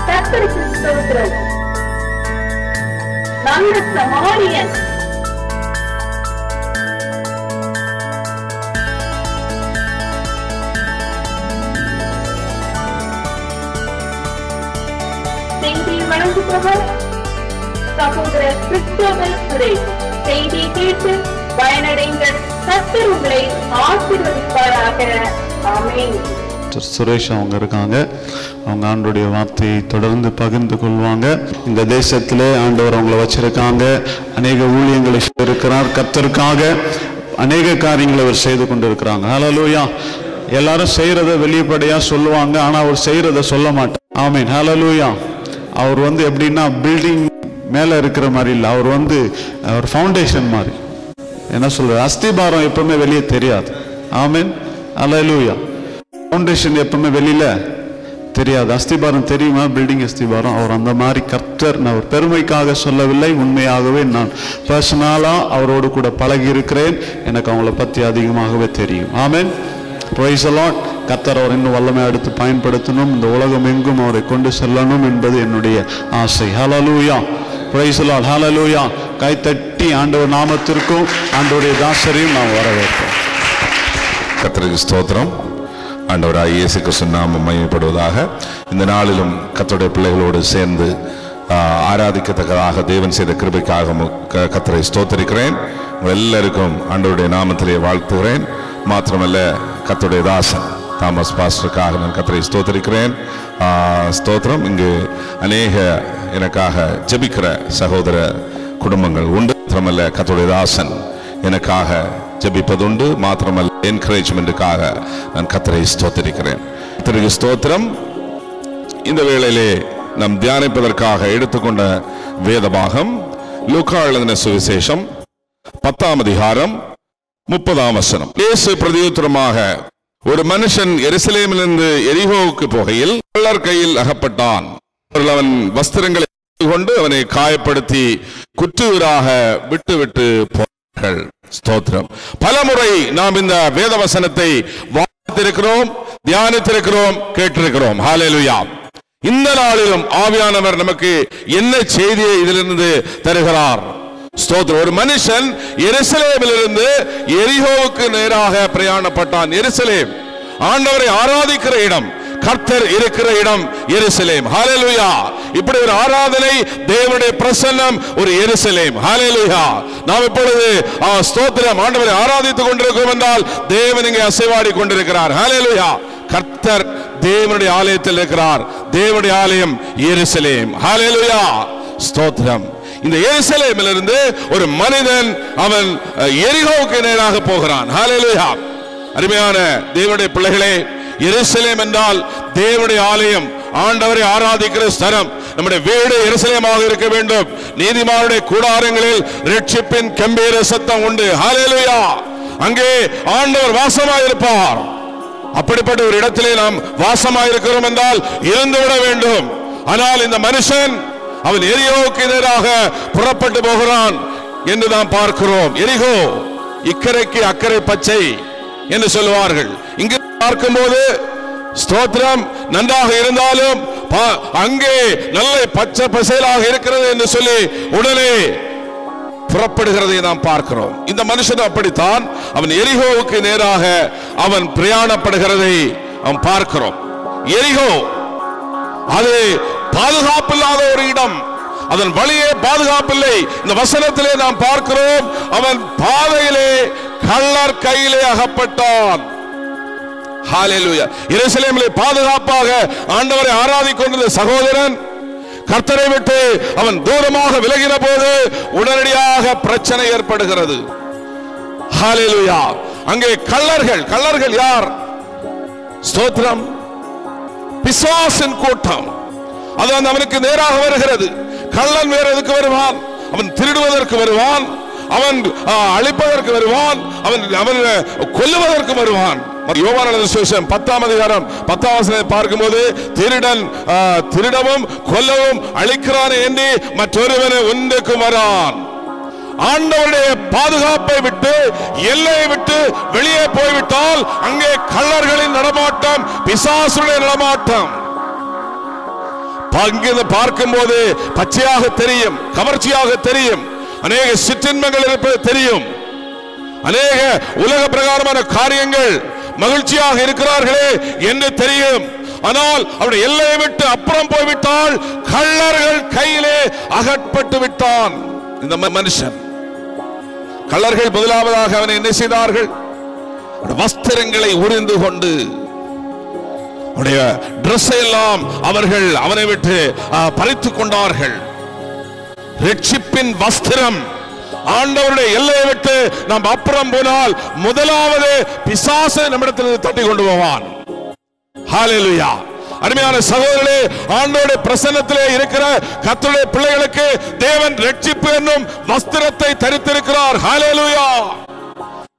கர்த்தருக்கு ஸ்தோத்திரம். நல்ல சமாரியன். செய்தியை வழங்குபவர் சகோதரர் கிறிஸ்டோபல் சுரேஷ். செய்தியை கேட்டு பயனடைங்கள். கர்த்தர் உங்களை ஆசீர்வதிப்பாராக. ஆமென். சுரேஷ் அவங்க இருக்காங்க. அவங்க ஆண்டவருடைய வார்த்தையை தொடர்ந்து பகிர்ந்து கொள்வாங்க. இந்த தேசத்திலே ஆண்டவர் அவங்கள வச்சிருக்காங்க. அநேக ஊழியங்களை இருக்கிறார். கர்த்தருக்காக அநேக காரியங்களை அவர் செய்து கொண்டு இருக்கிறாங்க. ஹல்லேலூயா. எல்லாரும் செய்யறத வெளிப்படையா சொல்லுவாங்க, ஆனா அவர் செய்யறத சொல்ல மாட்டார். ஆமென். ஹல்லேலூயா. அவர் எப்படின்னா பில்டிங் மேல இருக்கிற மாதிரி இல்லை. அவர் ஃபவுண்டேஷன் மாதிரி. என்ன சொல்ற, அஸ்திபாரம் எப்பவுமே வெளியே தெரியாது. ஆமென். ஹல்லேலூயா. ஃபவுண்டேஷன் எப்பவுமே வெளியில தெரியாது. அஸ்திபாரம் தெரியுமா? பில்டிங் அஸ்திபாரம். அவர் அந்த மாதிரி கர்த்தர். நான் ஒரு பெருமைக்காக சொல்லவில்லை, உண்மையாகவே நான் பர்சனலா அவரோடு கூட பழகி இருக்கிறேன். எனக்கு அவங்கள பத்தி அதிகமாகவே தெரியும். ஆமென். Praise the lord. கர்த்தர் அவர் இன்னும் வல்லமை எடுத்து பயன்படுத்தணும், இந்த உலகம் எங்கும் அவரை கொண்டு செல்லணும் என்பது என்னுடைய ஆசை. Hallelujah. Praise the lord. Hallelujah. கைத்தட்டி ஆண்டவர் நாமத்திற்கும் ஆண்டவருடைய தாசரையும் நாம் வரவேற்போம். கர்த்தருக்கு ஸ்தோத்திரம். ஆண்டவராகிய இயேசு கிறிஸ்து நாமம் மகிமைப்படுவதாக. இந்த நாளிலும் கர்த்தருடைய பிள்ளைகளோடு சேர்ந்து ஆராதிக்கத்தக்கதாக தேவன் செய்த கிருபைக்காக கர்த்தரை ஸ்தோத்தரிக்கிறேன். உங்கள் எல்லாருக்கும் ஆண்டவருடைய நாமத்திலே வாழ்த்துகிறேன். மாத்திரமல்ல, கர்த்தருடைய தாசன் தாமஸ் பாஸ்டருக்காக நான் கர்த்தரை ஸ்தோத்தரிக்கிறேன். ஸ்தோத்திரம். இங்கு அநேக எனக்காக ஜெபிக்கிற சகோதர குடும்பங்கள் உண்டு. மாத்திரமல்ல, கர்த்தருடைய தாசன் எனக்காக ஜெபிப்பதுண்டு. மாத்திரமல்ல, என்கரேஜ்மெண்ட்டுக்காக நான் கர்த்தரை ஸ்தோத்தரிக்கிறேன். கர்த்தருக்கு ஸ்தோத்திரம். இந்த வேளையிலே நாம் தியானிப்பதற்காக எடுத்துக்கொண்ட வேத பாகம் லூக்கா எழுதின சுவிசேஷம் 10ஆம் அதிகாரம் 30ஆம் வசனம். இயேசு பிரதியுத்தரமாக, ஒரு மனுஷன் எருசலேமிலிருந்து எரிகோவுக்கு போகையில் கள்ளர் கையில் அகப்பட்டான். அவன் வஸ்திரங்களை கொண்டு அவனை காயப்படுத்தி குற்றுயிராக விட்டு போனார்கள். ஸ்தோத்திரம். பலமுறை நாம் இந்த வேத வசனத்தை வாசித்திருக்கிறோம், தியானித்திருக்கிறோம், கேட்டிருக்கிறோம். ஹல்லேலூயா. இந்த நாளிலும் ஆவியானவர் நமக்கு என்ன செய்தியை இதிலிருந்து தருகிறார்? ஸ்தோத்திரம். ஒரு மனுஷன் எருசலேமிலிருந்து எரிகோவுக்கு நேராக பிரயாணப்பட்டான். எருசலேம் ஆண்டவரை ஆராதிக்கிற இடம், கர்த்தர் இருக்கிற இடம் எருசலேம். ஹல்லேலூயா. இப்படி ஒரு ஆராதனை, தேவனுடைய பிரசன்னம் ஒரு எருசலேம். ஹல்லேலூயா. நாம் இப்பொழுது ஸ்தோத்திரம் ஆண்டவரை ஆராதித்துக் கொண்டிருக்கிறோம் என்றால் தேவன் இங்கே அசைவாடி கொண்டிருக்கிறார். ஹல்லேலூயா. கர்த்தர் தேவனுடைய ஆலயத்தில் இருக்கிறார். தேவனுடைய ஆலயம் எருசலேம். ஹல்லேலூயா. ஸ்தோத்திரம். இந்த எருசலேமிலிருந்து ஒரு மனிதன் அவன் எரிகோவுக்கு நேராக போகிறான். ஹல்லேலூயா. அருமையான தேவனுடைய பிள்ளைகளே, எருசலேம் என்றால் தேவனுடைய ஆலயம், ஆண்டவரை ஆராதிக்கிற ஸ்தலம். நம்முடைய வீடு எருசலேமாக இருக்க வேண்டும். நீதிமானுடைய கூடாரங்களில் ரட்சிப்பின் கம்பீர சத்தம் உண்டு. ஹல்லேலூயா. அங்கே ஆண்டவர் வாசமாயிருப்பார். அப்படிப்பட்ட ஒரு இடத்திலே நாம் வாசமாயிருக்கிறோம் என்றால் இருந்துவிட வேண்டும். ஆனால் இந்த மனுஷன் அவன் எரிகோவுக்கு எதிராக புறப்பட்டு போகிறான் என்று நாம் பார்க்கிறோம். எரிகோ இக்கரைக்கு அக்கறை பச்சை என்று சொல்லுவார்கள். இங்கு பார்க்கும்போது ஸ்தோத்திரம் நன்றாக இருந்தாலும் அங்கே நல்ல பச்சை பசேலாக இருக்கிறது என்று சொல்லி உடனே புறப்படுகிறதை நாம் பார்க்கிறோம். இந்த மனுஷன் அப்படித்தான். அவன் எரிகோவுக்கு நேராக அவன் பிரயாணப்படுகிறதை நாம் பார்க்கிறோம். எரிகோ அது பாதுகாப்பில்லாத ஒரு இடம். அதன் வழியே பாதுகாப்பில்லை. இந்த வசனத்திலே நாம் பார்க்கிறோம், அவன் பாதையிலே கள்ளர் கையிலே அகப்பட்டான். ஹல்லேலூயா. எருசலேமிலே பாதுகாப்பாக ஆண்டவரை ஆராதித்துக் கொண்டிருந்த சகோதரன் கர்த்தரை விட்டு அவன் தூரமாக விலகின போது உடனடியாக பிரச்சனை ஏற்படுகிறது. ஹல்லேலூயா. அங்கே கள்ளர்கள் யார்? ஸ்தோத்திரம். பிசாசின் கூட்டம். அது அவனுக்கு நேராக வருகிறது. கள்ளன் வேற எதுக்கு வருவான்? அவன் திருடுவதற்கு வருவான், அவன் அழிப்பதற்கு வருவான், அவன் கொல்லுவதற்கு வருவான். யோவான் எழுதின சுவிசேஷம் 10ஆம் அதிகாரம் 10ஆம் வசனத்தை பார்க்கும்போது, திருடன் திருடவும் கொல்லவும் அழிக்கிறான் என்று மற்றொருவனை ஒன்றுக்கு வரான். ஆண்டவருடைய பாதுகாப்பை விட்டு எல்லையை விட்டு விட்டு வெளியே போய்விட்டால் அங்கே கள்ளர்களின் நடமாட்டம், பிசாசுடைய நடமாட்டம். பார்க்கும் போது பச்சையாக தெரியும், கவர்ச்சியாக தெரியும், அநேக சிற்றின்பங்கள் இருப்பது தெரியும், அநேக உலக பிரகாரமான காரியங்கள் மகிழ்ச்சியாக இருக்கிறார்களே என்று தெரியும். ஆனால் அவருடைய எல்லையை விட்டு அப்புறம் போய்விட்டால் கள்ளர்கள் கையிலே அகப்பட்டு விட்டான் இந்த மனுஷன். கள்ளர்கள் முதலாவதாக அவனை என்ன செய்தார்கள்? வஸ்திரங்களை உரிந்து கொண்டு அவருடைய டிரெஸ் எல்லாம் அவர்கள் அவனை விட்டு பறித்துக் கொண்டார்கள். ரட்சிப்பின் வஸ்திரம். ஆண்டவருடைய எல்லையை விட்டு நாம் அப்புறம் போனால் முதலாவது பிசாசு நம்மிடத்தில் தட்டி கொண்டு போவான். ஹல்லேலூயா. அருமையான சகோதரர்களே, ஆண்டவருடைய பிரசன்னத்திலே இருக்கிற கர்த்தருடைய பிள்ளைகளுக்கு தேவன் ரட்சிப்பு என்னும் வஸ்திரத்தை தரித்திருக்கிறார். ஹல்லேலூயா.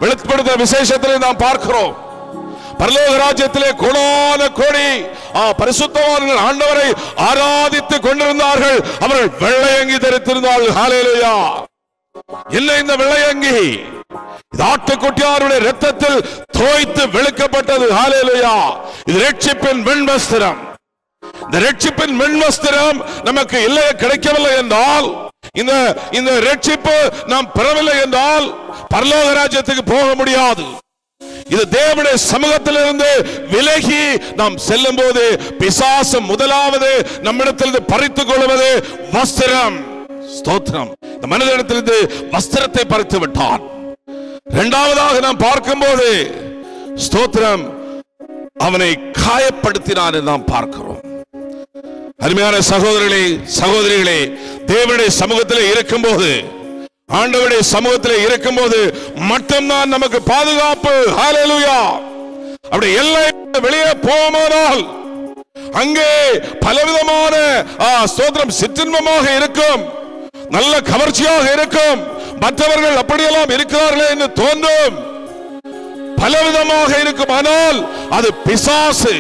வெளிப்படுத்துற விசேஷத்திலே நாம் பார்க்கிறோம், பரலோக ராஜ்யத்திலே கோடான கோடி பரிசுத்தவான்கள் ஆண்டவரை ஆராதித்துக் கொண்டிருந்தார்கள். அவர்கள் வெள்ளையங்கி தரித்திருந்தார்கள். ஹல்லேலூயா. என்ன இந்த வெள்ளையங்கி? இது ஆட்டுக்குட்டியாருடைய இரத்தத்தில் தோய்த்து வெளுக்கப்பட்டது. ஹல்லேலூயா. இது ரட்சிப்பின் வெண்வஸ்திரம். இந்த ரட்சிப்பின் வெண்வஸ்திரம் நமக்கு இல்லை, கிடைக்கவில்லை என்றால், இந்த ரட்சிப்பு நாம் பெறவில்லை என்றால் பரலோக ராஜ்யத்துக்கு போக முடியாது. இது தேவனுடைய சமூகத்திலிருந்து விலகி நாம் செல்லும் போது பிசாசு முதலாவது நம்மிடத்திலிருந்து பறித்துக் கொள்வது வஸ்திரம். ஸ்தோத்திரம். இந்த மனிதனிடத்திலிருந்து வஸ்திரத்தை பறித்து விட்டான். இரண்டாவதாக நாம் பார்க்கும்போது ஸ்தோத்திரம், அவனை காயப்படுத்தினான் என்று நாம் பார்க்கிறோம். அருமையான சகோதரர்களே, சகோதரிகளே, தேவனுடைய சமூகத்திலே இருக்கும்போது, ஆண்டவருடைய சமூகத்திலே இருக்கும்போது மட்டும்தான் நமக்கு பாதுகாப்பு. ஹல்லேலூயா. அப்படி எல்லை வெளியே போமானால் அங்கே பலவிதமான ஸ்தோத்திரம் சிற்றின்பமாக இருக்கும், நல்ல கவர்ச்சியாக இருக்கும், மற்றவர்கள் அப்படியெல்லாம் இருக்கிறார்களே என்று தோன்றும், பலவிதமாக இருக்கும். ஆனால் அது பிசாசு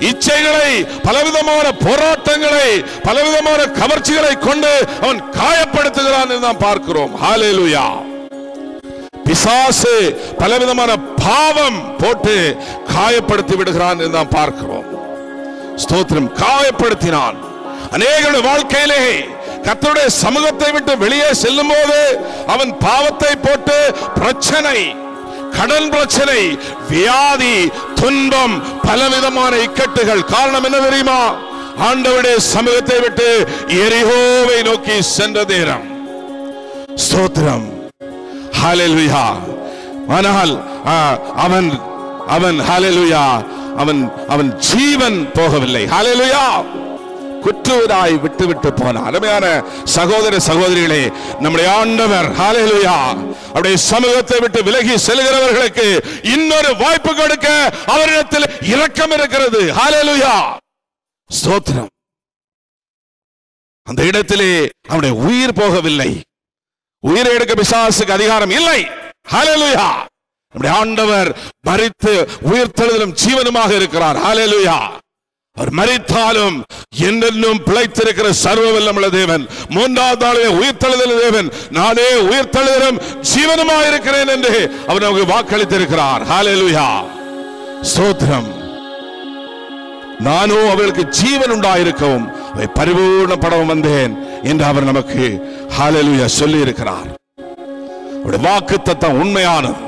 இச்சைகளை, பலவிதமான போராட்டங்களை, பலவிதமான கவர்ச்சிகளை கொண்டு அவன் காயப்படுத்துகிறான் என்று நாம் பார்க்கிறோம். ஹல்லேலூயா. பிசாசு பலவிதமான பாவம் போட்டு காயப்படுத்தி விடுகிறான் என்று நாம் பார்க்கிறோம். ஸ்தோத்திரம். காயப்படுத்தினான். அநேகருடைய வாழ்க்கையிலே கர்த்தருடைய சமூகத்தை விட்டு வெளியே செல்லும் போது அவன் பாவத்தை போட்டு பிரச்சனை, கடன் பிரச்சனை, வியாதி, துன்பம், பலவிதமான இக்கட்டுகள். காரணம் என்ன தெரியுமா? ஆண்டவருடைய சமூகத்தை விட்டு எரிகோவை நோக்கி சென்ற நேரம். ஸ்தோத்திரம். ஹல்லேலூயா. ஆனால் அவன் ஹல்லேலூயா, அவன் ஜீவன் போகவில்லை. ஹல்லேலூயா. குற்றவாளியாய் விட்டு போனார். அருமையான சகோதர சகோதரிகளே, நம்முடைய ஆண்டவர் ஹல்லேலூயா அவருடைய சமூகத்தை விட்டு விலகி செல்கிறவர்களுக்கு இன்னொரு வாய்ப்பு கொடுக்க அவரிடத்தில் இரக்கம் இருக்கிறது. ஹல்லேலூயா. ஸ்தோத்திரம். அந்த இடத்திலே அவருடைய உயிர் போகவில்லை. உயிரை எடுக்க பிசாசுக்கு அதிகாரம் இல்லை. ஹல்லேலூயா. நம்முடைய ஆண்டவர் மரித்து உயிர்த்தெழுதலும் ஜீவனுமாக இருக்கிறார். ஹல்லேலூயா. அவர் மரித்தாலும் என்னென்னும் பிழைத்திருக்கிற சர்வ வல்லமுள்ள தேவன், மூன்றாவது நாளிலே உயிர்த்தெழுதல் தேவன், நானே உயிர்த்தெழுதலும் ஜீவனுமாக இருக்கிறேன் என்று அவர் நமக்கு வாக்களித்திருக்கிறார். ஹல்லேலூயா. ஸ்தோத்திரம். நானோ அவர்களுக்கு ஜீவன் உண்டாயிருக்கவும் அவை பரிபூர்ணப்படவும் வந்தேன் என்று அவர் நமக்கு ஹல்லேலூயா சொல்லி இருக்கிறார். அவருடைய வாக்குத்தத்தம் உண்மையானது.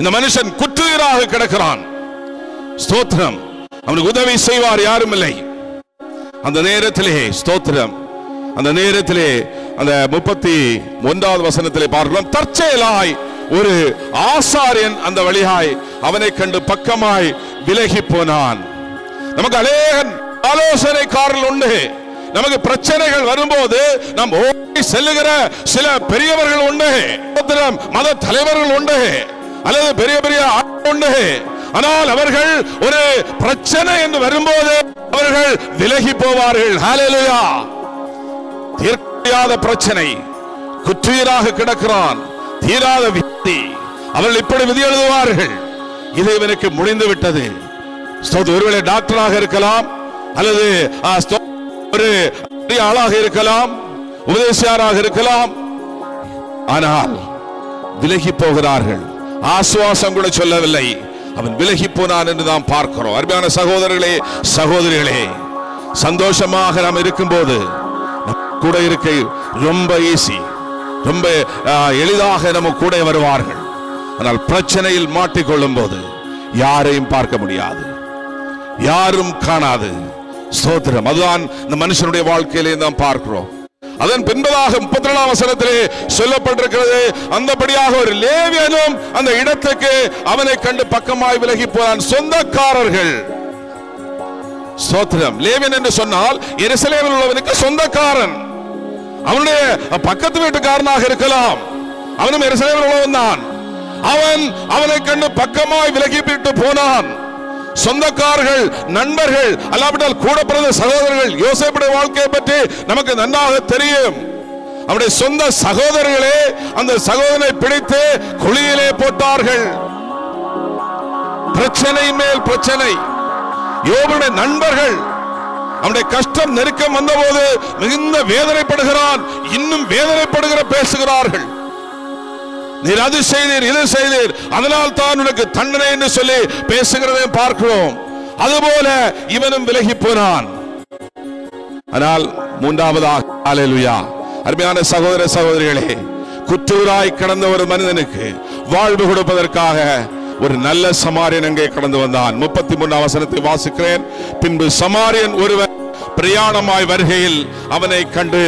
இந்த மனுஷன் குற்றுயிராக கிடக்கிறான். ஸ்தோத்திரம். அவனுக்கு உதவி செய்வார் யாரும் இல்லை. அந்த நேரத்திலே ஸ்தோத்திரம், அந்த நேரத்திலே அந்த 31வது வசனத்திலே பார்க்கிறோம், தற்செயலாய் ஒரு ஆசாரியன் அந்த வழியாய் அவனை கண்டு பக்கமாய் விலகி போனான். நமக்கு அநேக ஆலோசனைக்காரர்கள் உண்டு. நமக்கு பிரச்சனைகள் வரும்போது நாம் ஓடி செல்லுகிற சில பெரியவர்கள் உண்டு, மத தலைவர்கள் உண்டு, அல்லது பெரிய பெரிய உண்டு. ஆனால் அவர்கள் ஒரு பிரச்சனை என்று வரும்போது அவர்கள் விலகி போவார்கள். ஹல்லேலூயா. தீர்க்காத பிரச்சனை, குற்றுயிராக கிடக்கிறான், தீராத வியாதி. அவர்கள் இப்படி விதி எழுதுவார்கள், இது இவனுக்கு முடிந்து விட்டது. ஒருவேளை டாக்டராக இருக்கலாம், அல்லது ஒரு பெரிய ஆளாக இருக்கலாம், உபதேசியாராக இருக்கலாம். ஆனால் விலகி போகிறார்கள். ஆசுவாசம் கூட சொல்லவில்லை, அவன் விலகி போனான் என்று நாம் பார்க்கிறோம். அருமையான சகோதரர்களே, சகோதரிகளே, சந்தோஷமாக நாம் இருக்கும்போது கூட இருக்க ரொம்ப ஈஸி, ரொம்ப எளிதாக நம்ம கூட வருவார்கள். ஆனால் பிரச்சனையில் மாட்டிக்கொள்ளும் போது யாரையும் பார்க்க முடியாது, யாரும் காணாது. ஸ்தோத்திரம். அதுதான் இந்த மனுஷனுடைய வாழ்க்கையிலே நாம் பார்க்கிறோம். அதன் பின்பதாக 32ஆம் வசனத்திலே சொல்லப்பட்டிருக்கிறது, அந்தபடியாக ஒரு லேவியனும் அந்த இடத்துக்கு அவனை கண்டு பக்கமாய் விலகி போனான். சொந்தக்காரர்கள். ஸ்தோத்திரம். லேவியன் என்று சொன்னால் எருசலேமில் உள்ளவனுக்கு சொந்தக்காரன். அவனுடைய பக்கத்து வீட்டுக்காரனாக இருக்கலாம், அவனும் எருசலேமில் உள்ளவன் தான். அவன் அவனை கண்டு பக்கமாய் விலகி விட்டு போனான். சொந்தக்காரர்கள், நண்பர்கள், அல்லாவிட்டால் கூட பிறந்த சகோதரர்கள். யோசேப்புடைய வாழ்க்கையை பற்றி நமக்கு நன்றாக தெரியும். அவருடைய சொந்த சகோதரர்களே அந்த சகோதரனை பிடித்து குழியிலே போட்டார்கள். பிரச்சனை மேல் பிரச்சனை. யோபுடைய நண்பர்கள் அவனுடைய கஷ்டம் நெருக்கம் வந்தபோது மிகுந்த வேதனைப்படுகிறான், இன்னும் வேதனைப்படுகிற பேசுகிறார்கள். நீர் அது செய்தீர், இது செய்தீர், அதனால் தான் உனக்கு தண்டனை என்று சொல்லி பேசுகிறதை பார்க்கிறோம். அதுபோல இவனும் விலகி போனான். ஆனால் மூன்றாவதாக, ஹல்லேலூயா, அருமையான சகோதர சகோதரிகளே, குற்றூராய் கடந்த ஒரு மனிதனுக்கு வாழ்வு கொடுப்பதற்காக ஒரு நல்ல சமாரியன் அங்கே கடந்து வந்தான். 33ஆம் வசனத்தை வாசிக்கிறேன். பின்பு சமாரியன் ஒருவன் பிரயாணமாய் வருகையில் அவனை கண்டு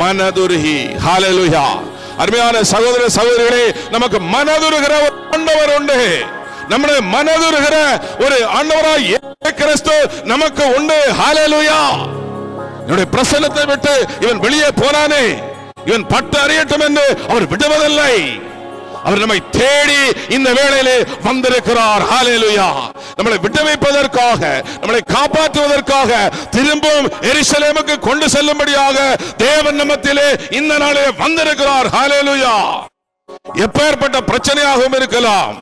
மனதுருகி. ஹல்லேலூயா. அருமையான சகோதர சகோதரிகளே, நமக்கு மனதுருகிற ஒரு ஆண்டவர் உண்டு. நம்முடைய மனதுருகிற ஒரு ஆண்டவராய் இயேசு கிறிஸ்து நமக்கு உண்டு. ஹல்லேலூயா. என்னுடைய பிரசன்னத்தை விட்டு இவன் வெளியே போனானே, இவன் பட்டு அறியட்டும் என்று அவர் விடுவதில்லை. அவர் நம்மை தேடி இந்த வேளையிலே வந்திருக்கிறார். ஹல்லேலூயா. நம்மளை விட்டு வைப்பதற்காக, நம்மளை காப்பாற்றுவதற்காக, திரும்பவும் எருசலேமுக்கு கொண்டு செல்லும்படியாக தேவன் நம்மத்திலே இந்த நாளிலே வந்திருக்கிறார். ஹல்லேலூயா. எப்பேற்பட்ட பிரச்சனையாகவும் இருக்கலாம்,